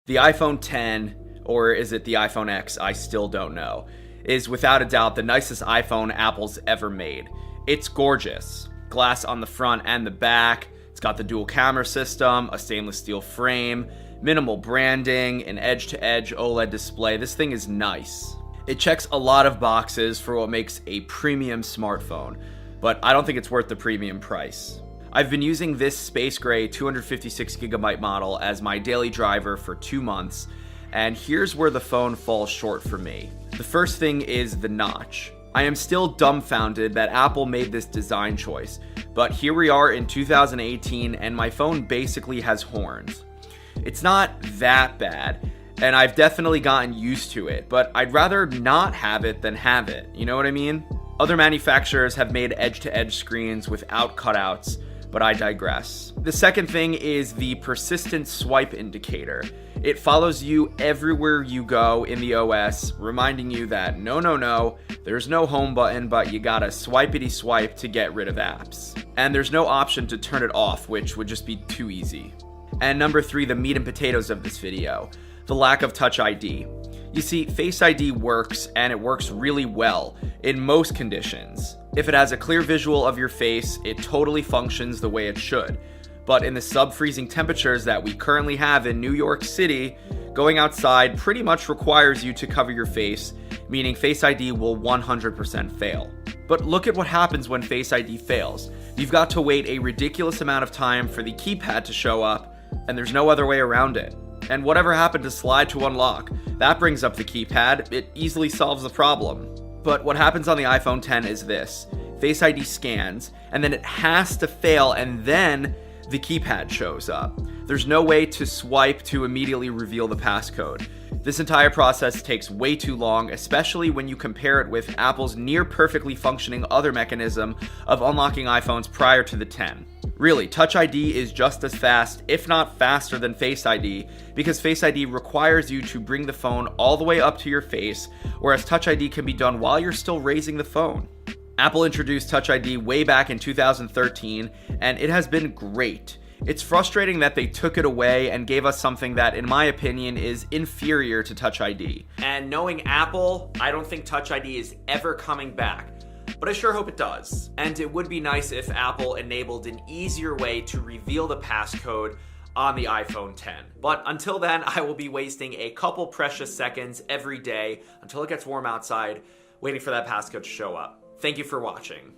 The iPhone 10, or is it the iPhone X, I still don't know, is without a doubt the nicest iPhone Apple's ever made. It's gorgeous. Glass on the front and the back, it's got the dual camera system, a stainless steel frame, minimal branding, an edge-to-edge OLED display. This thing is nice. It checks a lot of boxes for what makes a premium smartphone, but I don't think it's worth the premium price. I've been using this space gray 256GB model as my daily driver for 2 months, and here's where the phone falls short for me. The first thing is the notch. I am still dumbfounded that Apple made this design choice, but here we are in 2018 and my phone basically has horns. It's not that bad, and I've definitely gotten used to it, but I'd rather not have it than have it, you know what I mean? Other manufacturers have made edge-to-edge screens without cutouts, but I digress. The second thing is the persistent swipe indicator. It follows you everywhere you go in the OS, reminding you that no, there's no home button, but you gotta swipey swipe to get rid of apps. And there's no option to turn it off, which would just be too easy. And number 3, the meat and potatoes of this video, the lack of Touch ID. You see, Face ID works, and it works really well in most conditions. If it has a clear visual of your face, it totally functions the way it should. But in the sub-freezing temperatures that we currently have in New York City, going outside pretty much requires you to cover your face, meaning Face ID will 100% fail. But look at what happens when Face ID fails. You've got to wait a ridiculous amount of time for the keypad to show up, and there's no other way around it. And whatever happened to slide to unlock? That brings up the keypad. It easily solves the problem. But what happens on the iPhone 10 is this. Face ID scans, and then it has to fail, and then the keypad shows up. There's no way to swipe to immediately reveal the passcode. This entire process takes way too long, especially when you compare it with Apple's near perfectly functioning other mechanism of unlocking iPhones prior to the 10. Really, Touch ID is just as fast, if not faster than Face ID, because Face ID requires you to bring the phone all the way up to your face, whereas Touch ID can be done while you're still raising the phone. Apple introduced Touch ID way back in 2013, and it has been great. It's frustrating that they took it away and gave us something that, in my opinion, is inferior to Touch ID. And knowing Apple, I don't think Touch ID is ever coming back. But I sure hope it does. And it would be nice if Apple enabled an easier way to reveal the passcode on the iPhone 10. But until then, I will be wasting a couple precious seconds every day until it gets warm outside, waiting for that passcode to show up. Thank you for watching.